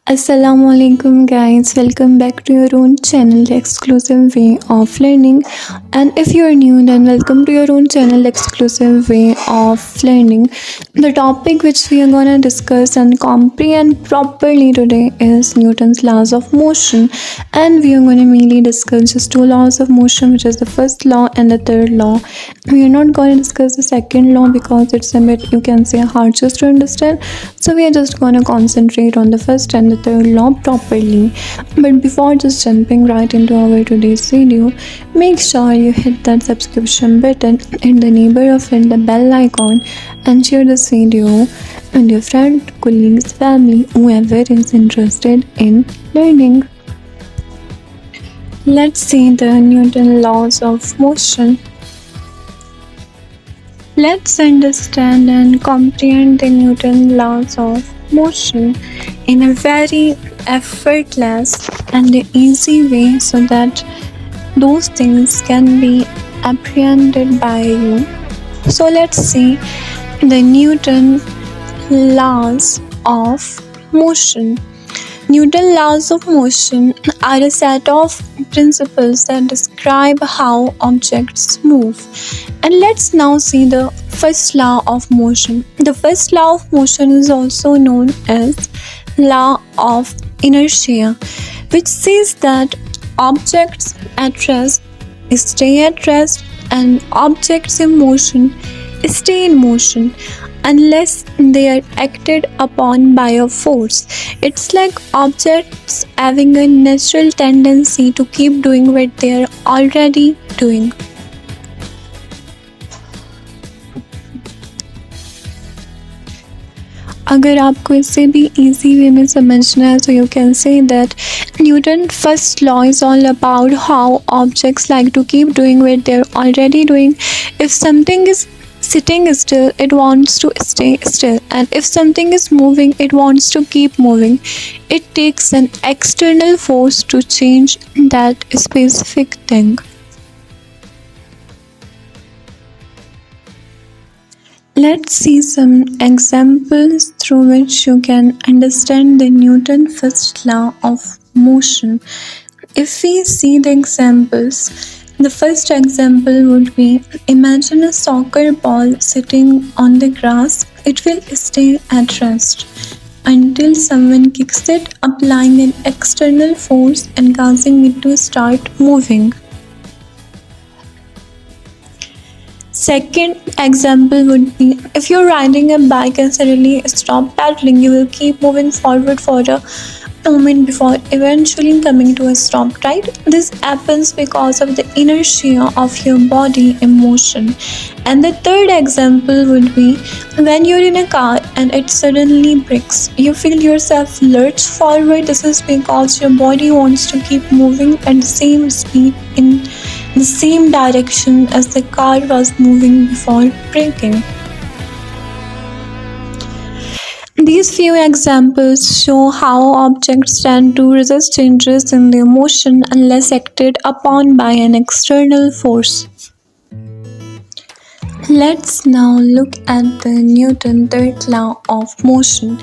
Assalamu alaikum guys, welcome back to your own channel, The Exclusive Way of Learning. And if you are new, then welcome to your own channel, The Exclusive Way of Learning. The topic which we are gonna discuss and comprehend properly today is Newton's laws of motion, and we are gonna mainly discuss just two laws of motion, which is the first law and the third law. We are not gonna discuss the second law because it's a bit, you can say, hard just to understand. So we are just gonna concentrate on the first and the third law properly. But before just jumping right into our today's video, make sure you hit that subscription button, hit the neighbor of it, the bell icon, and share this video with your friend, colleagues, family, whoever is interested in learning. Let's see the Newton laws of motion. Let's understand and comprehend the Newton laws of motion in a very effortless and easy way so that those things can be apprehended by you. So let's see the Newton laws of motion. Newton laws of motion are a set of principles that describe how objects move. And let's now see the first law of motion. The first law of motion is also known as law of inertia, which says that objects at rest stay at rest and objects in motion stay in motion unless they are acted upon by a force. It's like objects having a natural tendency to keep doing what they are already doing. अगर आपको इससे भी easy वे में समझना है, so you can say that Newton first law is all about how objects like to keep doing what they're already doing. If something is sitting still, it wants to stay still, and if something is moving, it wants to keep moving. It takes an external force to change that specific thing. Let's see some examples through which you can understand the Newton first law of motion. If we see the examples, the first example would be, imagine a soccer ball sitting on the grass. It will stay at rest until someone kicks it, applying an external force and causing it to start moving. Second example would be, if you're riding a bike and suddenly stop pedaling, you will keep moving forward for a moment before eventually coming to a stop, right? This happens because of the inertia of your body in motion. And the third example would be, when you're in a car and it suddenly brakes, you feel yourself lurch forward. This is because your body wants to keep moving at the same speed in the same direction as the car was moving before braking. These few examples show how objects tend to resist changes in their motion unless acted upon by an external force. Let's now look at the Newton third law of motion.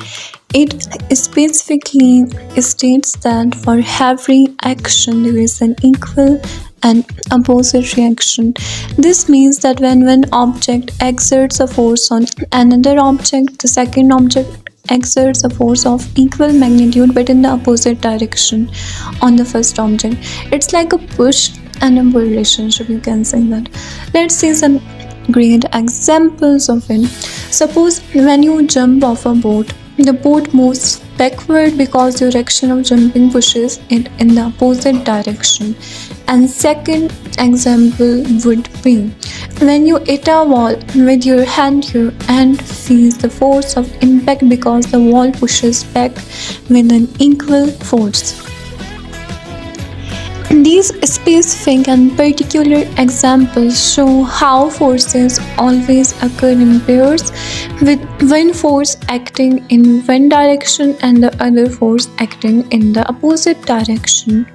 It specifically states that for every action there is an equal and opposite reaction. This means that when one object exerts a force on another object, the second object exerts a force of equal magnitude but in the opposite direction on the first object. It's like a push and a pull relationship, you can say that. Let's see some great examples of it. Suppose when you jump off a boat, the boat moves backward because the direction of jumping pushes it in the opposite direction. And second example would be, when you hit a wall with your hand feels the force of impact because the wall pushes back with an equal force. These specific and particular examples show how forces always occur in pairs, with one force acting in one direction and the other force acting in the opposite direction.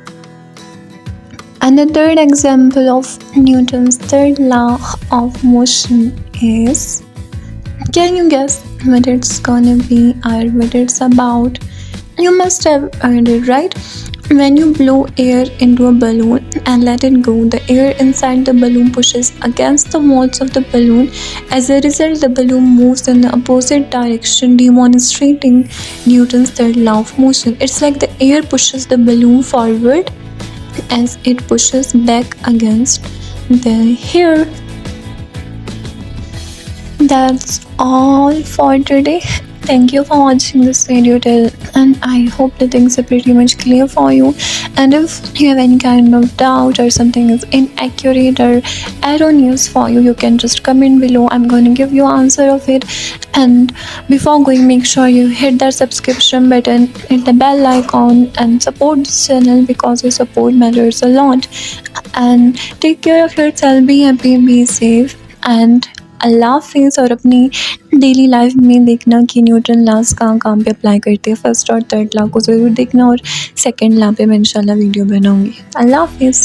And the third example of Newton's third law of motion is, can you guess what it's gonna be or what it's about? You must have earned it, right? When you blow air into a balloon and let it go, the air inside the balloon pushes against the walls of the balloon. As a result, the balloon moves in the opposite direction, demonstrating Newton's third law of motion. It's like the air pushes the balloon forward as it pushes back against the air. That's all for today. Thank you for watching this video till, and I hope the things are pretty much clear for you. And if you have any kind of doubt or something is inaccurate or erroneous for you, you can just comment below. I'm going to give you answer of it. And before going, make sure you hit that subscription button, hit the bell icon, and support this channel because your support matters a lot. And take care of yourself. Be happy, be safe, and अल्लाह हाफिज़। और अपनी daily life में देखना कि Newton laws कहाँ कहाँ पे apply करते हैं। फर्स्ट और थर्ड लॉ को ज़रूर देखना और सेकंड लॉ पे मैं इंशाल्लाह वीडियो बनाऊंगी। अल्लाह हाफिज़।